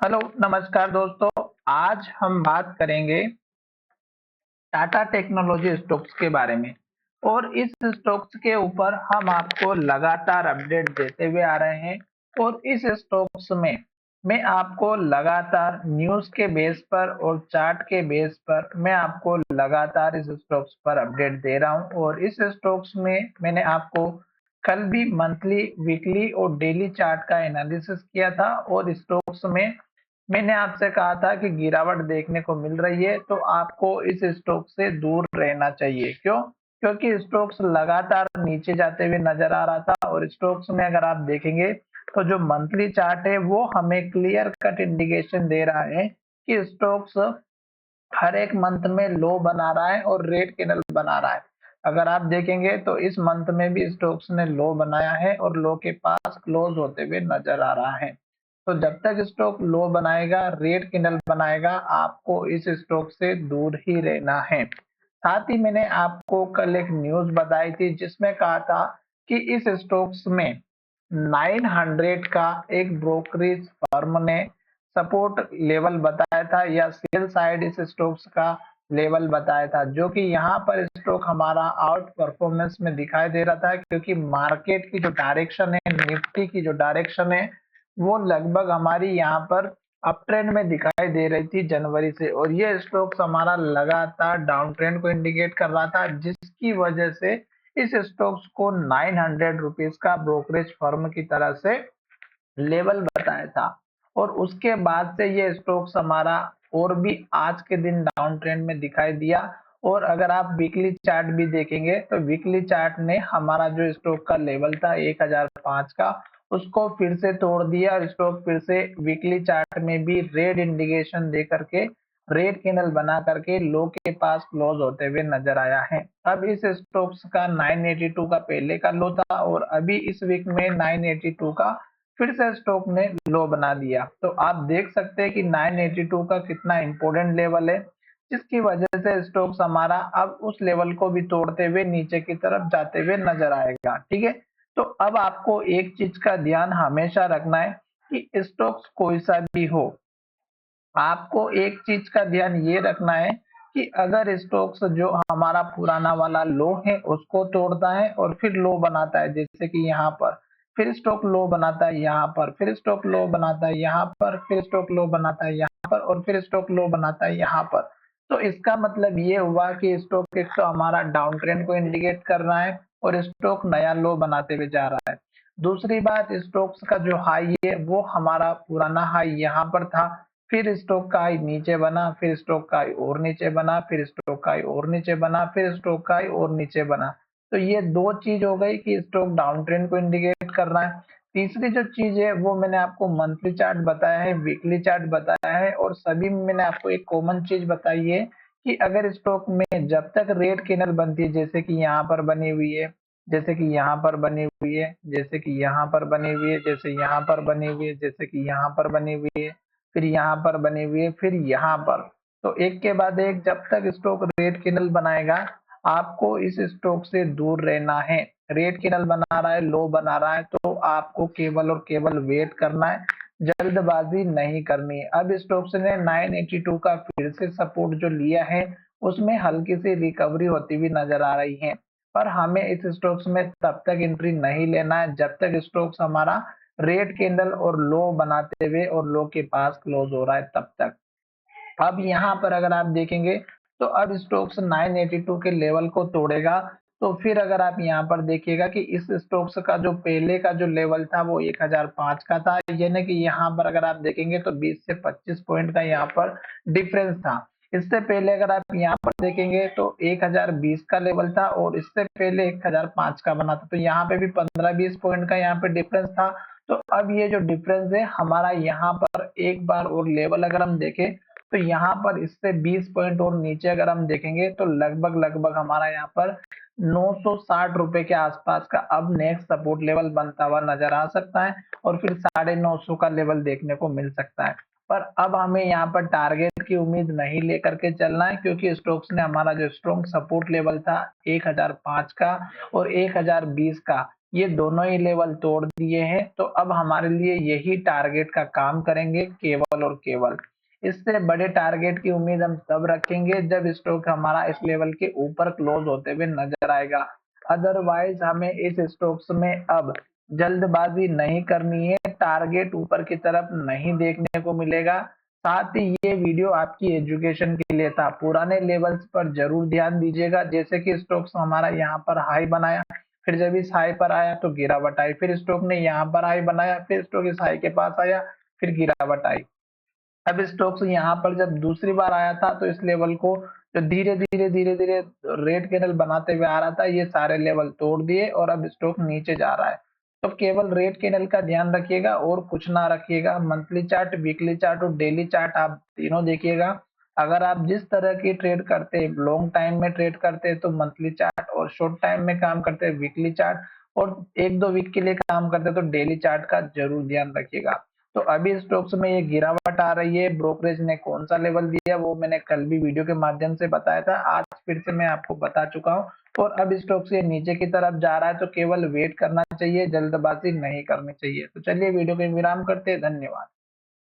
Hello, नमस्कार दोस्तों। आज हम बात करेंगे टाटा टेक्नोलॉजी स्टॉक्स के बारे में और इस स्टॉक्स के ऊपर हम आपको लगातार अपडेट देते हुए आ रहे हैं और इस स्टॉक्स में मैं आपको लगातार न्यूज़ के बेस पर और चार्ट के बेस पर मैं आपको लगातार इस स्टॉक्स पर अपडेट दे रहा हूं और इस स्टॉक्स में मैंने आपको कल भी मंथली, वीकली और डेली चार्ट का एनालिसिस किया था और स्टॉक्स में मैंने आपसे कहा था कि गिरावट देखने को मिल रही है, तो आपको इस स्टॉक से दूर रहना चाहिए। क्यों? क्योंकि स्टॉक्स लगातार नीचे जाते हुए नजर आ रहा था और स्टॉक्स में अगर आप देखेंगे तो जो मंथली चार्ट है वो हमें क्लियर कट इंडिकेशन दे रहा है कि स्टॉक्स हर एक मंथ में लो बना रहा है और रेड कैंडल बना रहा है। अगर आप देखेंगे तो इस मंथ में भी स्टॉक्स ने लो बनाया है और लो के पास क्लोज होते हुए नजर आ रहा है। तो जब तक स्टॉक लो बनाएगा, रेड कैंडल बनाएगा, आपको इस स्टॉक से दूर ही रहना है। साथ ही मैंने आपको कल एक न्यूज़ बताई थी जिसमें कहा था कि इस स्टॉक्स में 900 का एक ब्रोकरेज फर्म ने सपोर्ट लेवल बताया था या सेल साइड इस स्टॉक्स का लेवल बताया था, जो कि यहाँ पर स्टॉक हमारा आउट परफॉर्मेंस में दिखाई दे रहा था क्योंकि मार्केट की जो डायरेक्शन है, निफ्टी की जो डायरेक्शन है, वो लगभग हमारी यहाँ पर अप ट्रेंड में दिखाई दे रही थी जनवरी से और ये स्टॉक्स हमारा लगातार डाउन ट्रेंड को इंडिकेट कर रहा था, जिसकी वजह से इस स्टॉक्स को 900 रुपीज का ब्रोकरेज फर्म की तरह से लेवल बताया था और उसके बाद से ये स्टॉक्स हमारा और भी आज के दिन डाउन ट्रेंड में दिखाई दिया। और अगर आप वीकली चार्ट भी देखेंगे तो वीकली चार्ट ने हमारा जो स्टॉक का लेवल था 1005 का, उसको फिर से तोड़ दिया और स्टॉक फिर से वीकली चार्ट में भी रेड इंडिकेशन दे करके, रेड कैंडल बना करके लो के पास क्लोज होते हुए नजर आया है। अब इस स्टॉक्स का 982 का पहले का लो था और अभी इस वीक में 982 का फिर से स्टॉक ने लो बना दिया। तो आप देख सकते हैं कि 982 का कितना इंपॉर्टेंट लेवल है, जिसकी वजह से स्टॉक्स हमारा अब उस लेवल को भी तोड़ते हुए नीचे की तरफ जाते हुए नजर आएगा। ठीक है, तो अब आपको एक चीज का ध्यान हमेशा रखना है कि स्टॉक्स कोई सा भी हो, आपको एक चीज का ध्यान ये रखना है कि अगर स्टॉक्स जो हमारा पुराना वाला लो है उसको तोड़ता है और फिर लो बनाता है, जैसे कि यहाँ पर फिर स्टॉक लो बनाता है, यहाँ पर फिर स्टॉक लो बनाता है, यहाँ पर फिर स्टॉक लो बनाता है, यहाँ पर और फिर स्टॉक लो बनाता है यहाँ पर, तो इसका मतलब ये हुआ कि स्टॉक एक तो हमारा डाउन ट्रेंड को इंडिकेट कर रहा है और स्टॉक नया लो बनाते हुए जा रहा है। दूसरी बात, स्टॉक्स का जो हाई है वो हमारा पुराना हाई यहाँ पर था, फिर स्टॉक का हाई नीचे बना, फिर स्टॉक का हाई और नीचे बना, फिर स्टॉक का हाई और नीचे बना, फिर स्टॉक का हाई और नीचे बना। तो ये दो चीज हो गई कि स्टॉक डाउन ट्रेंड को इंडिकेट कर रहा है। तीसरी जो चीज है वो मैंने आपको मंथली चार्ट बताया है, वीकली चार्ट बताया है और सभी में मैंने आपको एक कॉमन चीज बताई है कि अगर स्टॉक में जब तक रेड कैंडल बनती है, जैसे कि यहाँ पर बनी हुई है, जैसे कि यहाँ पर बनी हुई है, जैसे कि यहाँ पर बनी हुई है, जैसे यहाँ पर बनी हुई है, जैसे कि यहाँ पर बनी हुई है, फिर यहाँ पर बनी हुई है, फिर यहाँ पर, तो एक के बाद एक जब तक स्टॉक रेड कैंडल बनाएगा, आपको इस स्टॉक से दूर रहना है। रेड कैंडल बना रहा है, लो बना रहा है, तो आपको केवल और केवल वेट करना है, जल्दबाजी नहीं करनी है। अब स्टॉक्स ने 982 का फिर से सपोर्ट जो लिया है, उसमें हल्की सी रिकवरी होती हुई नजर आ रही है, पर हमें इस स्टॉक्स में तब तक एंट्री नहीं लेना है जब तक स्टॉक्स हमारा रेड कैंडल और लो बनाते हुए और लो के पास क्लोज हो रहा है तब तक। अब यहाँ पर अगर आप देखेंगे तो अब स्टोक्स 982 के लेवल को तोड़ेगा, तो फिर अगर आप यहाँ पर देखिएगा कि इस स्टोक्स का जो पहले का जो लेवल था वो 1005 का था, यानी कि यहाँ पर अगर आप देखेंगे तो 20 से 25 पॉइंट का यहाँ पर डिफरेंस था। इससे पहले अगर आप यहाँ पर देखेंगे तो 1020 का लेवल था और इससे पहले 1005 का बना था, तो यहाँ पे भी 15-20 पॉइंट का यहाँ पे डिफरेंस था। तो अब ये जो डिफरेंस है हमारा यहाँ पर एक बार और लेवल अगर हम देखें तो यहाँ पर इससे 20 पॉइंट और नीचे अगर हम देखेंगे तो लगभग लगभग हमारा यहाँ पर 960 रुपए के आसपास का अब नेक्स्ट सपोर्ट लेवल बनता हुआ नजर आ सकता है और फिर 950 का लेवल देखने को मिल सकता है। पर अब हमें यहाँ पर टारगेट की उम्मीद नहीं लेकर के चलना है, क्योंकि स्टॉक्स ने हमारा जो स्ट्रॉन्ग सपोर्ट लेवल था 1005 का और 1020 का, ये दोनों ही लेवल तोड़ दिए हैं, तो अब हमारे लिए यही टारगेट का काम करेंगे केवल और केवल। इससे बड़े टारगेट की उम्मीद हम तब रखेंगे जब स्टॉक हमारा इस लेवल के ऊपर क्लोज होते हुए नजर आएगा। अदरवाइज हमें इस स्टॉक्स में अब जल्दबाजी नहीं करनी है, टारगेट ऊपर की तरफ नहीं देखने को मिलेगा। साथ ही ये वीडियो आपकी एजुकेशन के लिए था, पुराने लेवल्स पर जरूर ध्यान दीजिएगा। जैसे कि स्टॉक्स हमारा यहाँ पर हाई बनाया, फिर जब इस हाई पर आया तो गिरावट आई, फिर स्टॉक ने यहाँ पर हाई बनाया, फिर स्टॉक इस हाई के पास आया, फिर गिरावट आई। अब स्टॉक्स यहाँ पर जब दूसरी बार आया था तो इस लेवल को जो धीरे धीरे रेड कैंडल बनाते हुए आ रहा था, ये सारे लेवल तोड़ दिए और अब स्टॉक नीचे जा रहा है। तो केवल रेड कैंडल का ध्यान रखिएगा और कुछ ना रखिएगा। मंथली चार्ट, वीकली चार्ट और डेली चार्ट आप तीनों देखिएगा। अगर आप जिस तरह की ट्रेड करते हैं, लॉन्ग टाइम में ट्रेड करते हैं तो मंथली चार्ट, और शॉर्ट टाइम में काम करते हैं वीकली चार्ट, और एक दो वीक के लिए काम करते हैं तो डेली चार्ट का जरूर ध्यान रखिएगा। तो अभी स्टॉक्स में ये गिरावट आ रही है, ब्रोकरेज ने कौन सा लेवल दिया वो मैंने कल भी वीडियो के माध्यम से बताया था, आज फिर से मैं आपको बता चुका हूँ। और अब स्टॉक्स ये नीचे की तरफ जा रहा है तो केवल वेट करना चाहिए, जल्दबाजी नहीं करनी चाहिए। तो चलिए वीडियो को विराम करते हैं, धन्यवाद।